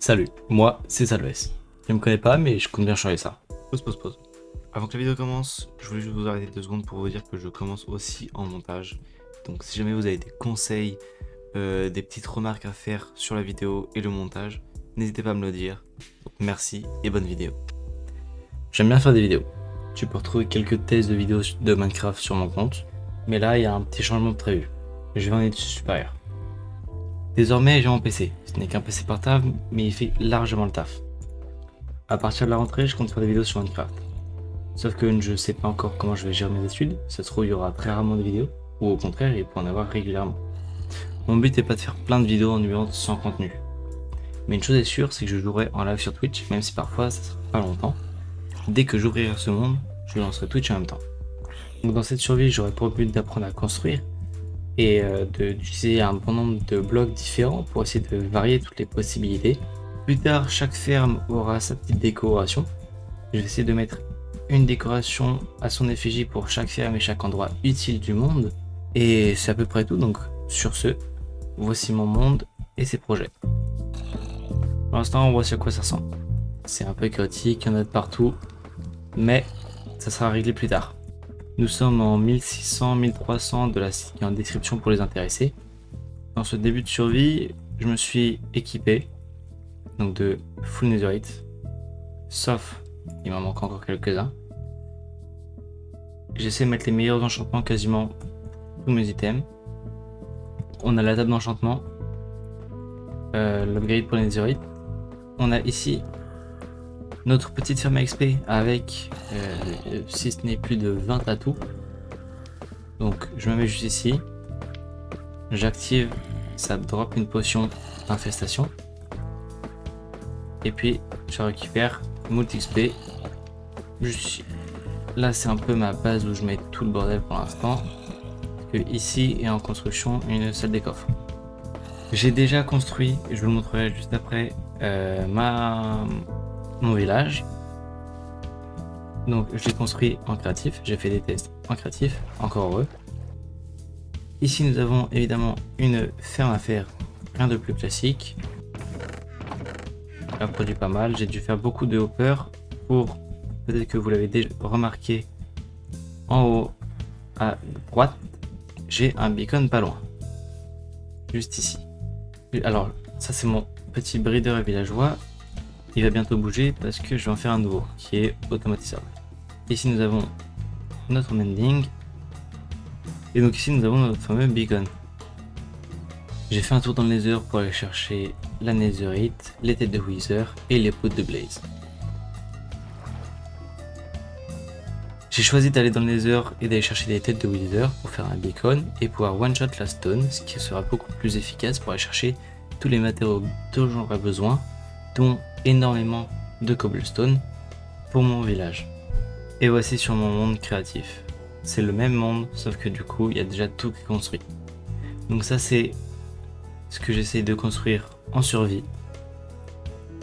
Salut, moi c'est Salves. Tu me connais pas mais je compte bien changer ça. Pause. Avant que la vidéo commence, je voulais juste vous arrêter 2 secondes pour vous dire que je commence aussi en montage. Donc si jamais vous avez des conseils, des petites remarques à faire sur la vidéo et le montage, n'hésitez pas à me le dire. Donc, merci et bonne vidéo. J'aime bien faire des vidéos. Tu peux retrouver quelques tests de vidéos de Minecraft sur mon compte. Mais là il y a un petit changement de prévu. Je vais en études supérieures. Désormais j'ai mon PC. Ce n'est qu'un PC portable mais il fait largement le taf. À partir de la rentrée je compte faire des vidéos sur Minecraft. Sauf que je ne sais pas encore comment je vais gérer mes études. Ça se trouve il y aura très rarement de vidéos. Ou au contraire il peut en avoir régulièrement. Mon but n'est pas de faire plein de vidéos ennuyantes sans contenu. Mais une chose est sûre, c'est que je jouerai en live sur Twitch, même si parfois ça sera pas longtemps. Dès que j'ouvrirai ce monde, je lancerai Twitch en même temps. Donc dans cette survie, j'aurai pour but d'apprendre à construire et d'utiliser un bon nombre de blocs différents pour essayer de varier toutes les possibilités. Plus tard, chaque ferme aura sa petite décoration. Je vais essayer de mettre une décoration à son effigie pour chaque ferme et chaque endroit utile du monde. Et c'est à peu près tout, donc sur ce, voici mon monde et ses projets. Pour l'instant, voici à quoi ça ressemble. C'est un peu chaotique, il y en a de partout, mais ça sera réglé plus tard. Nous sommes en 1600-1300 de la site qui est en description pour les intéressés. Dans ce début de survie, je me suis équipé donc de full netherite, sauf il m'en manque encore quelques-uns. J'essaie de mettre les meilleurs enchantements quasiment tous mes items. On a la table d'enchantement, l'upgrade pour les netherite. On a ici notre petite ferme XP avec, si ce n'est plus de 20 atouts. Donc je me mets juste ici. J'active, ça drop une potion d'infestation. Et puis je récupère Moult XP juste ici. Là c'est un peu ma base où je mets tout le bordel pour l'instant. Parce que ici est en construction une salle des coffres. J'ai déjà construit, je vous le montrerai juste après, mon village. Donc j'ai construit en créatif, j'ai fait des tests en créatif, encore heureux. Ici nous avons évidemment une ferme à faire, rien de plus classique. Elle produit pas mal, j'ai dû faire beaucoup de hoppers pour, peut-être que vous l'avez déjà remarqué, en haut à droite, j'ai un beacon pas loin. Juste ici. Alors ça c'est mon petit breeder villageois. Il va bientôt bouger parce que je vais en faire un nouveau qui est automatisable. Ici nous avons notre mending et donc ici nous avons notre fameux beacon. J'ai fait un tour dans le nether pour aller chercher la netherite, les têtes de wither et les pots de blaze. J'ai choisi d'aller dans le nether et d'aller chercher des têtes de wither pour faire un beacon et pouvoir one shot la stone, ce qui sera beaucoup plus efficace pour aller chercher tous les matériaux dont j'aurai besoin, dont énormément de cobblestone pour mon village. Et voici sur mon monde créatif. C'est le même monde, sauf que du coup, il y a déjà tout qui est construit. Donc ça, c'est ce que j'essaye de construire en survie.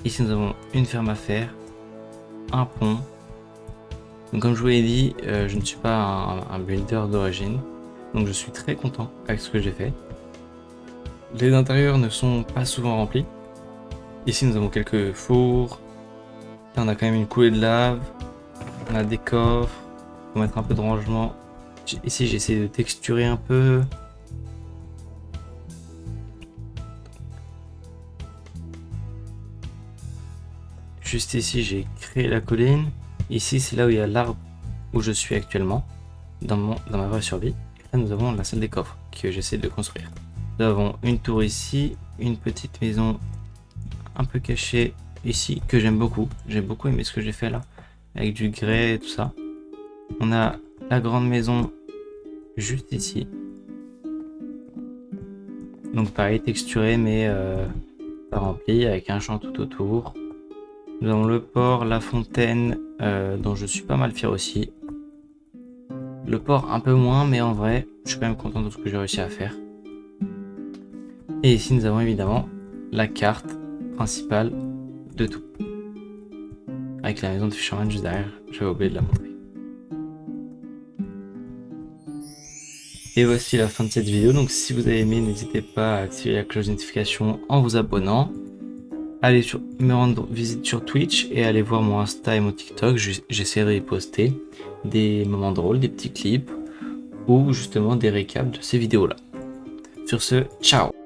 Ici, nous avons une ferme à faire, un pont. Donc comme je vous l'ai dit, je ne suis pas un builder d'origine. Donc je suis très content avec ce que j'ai fait. Les intérieurs ne sont pas souvent remplis. Ici nous avons quelques fours. Là on a quand même une coulée de lave. On a des coffres. Faut mettre un peu de rangement. Ici j'essaie de texturer un peu. Juste ici j'ai créé la colline. Ici c'est là où il y a l'arbre où je suis actuellement. Dans ma vraie survie. Et là nous avons la salle des coffres que j'essaie de construire. Nous avons une tour ici. Une petite maison un peu caché ici que j'aime beaucoup. J'ai beaucoup aimé ce que j'ai fait là avec du grès et tout ça. On a la grande maison juste ici. Donc pareil texturé mais pas rempli avec un champ tout autour. Nous avons le port, la fontaine dont je suis pas mal fier aussi. Le port un peu moins mais en vrai je suis quand même content de ce que j'ai réussi à faire. Et ici nous avons évidemment la carte principale de tout. Avec la maison de Fisherman juste derrière, j'avais oublié de la montrer. Et voici la fin de cette vidéo, donc si vous avez aimé, n'hésitez pas à activer la cloche de notification en vous abonnant. allez me rendre visite sur Twitch et allez voir mon Insta et mon TikTok. J'essaierai de poster des moments drôles, des petits clips ou justement des récaps de ces vidéos-là. Sur ce, ciao!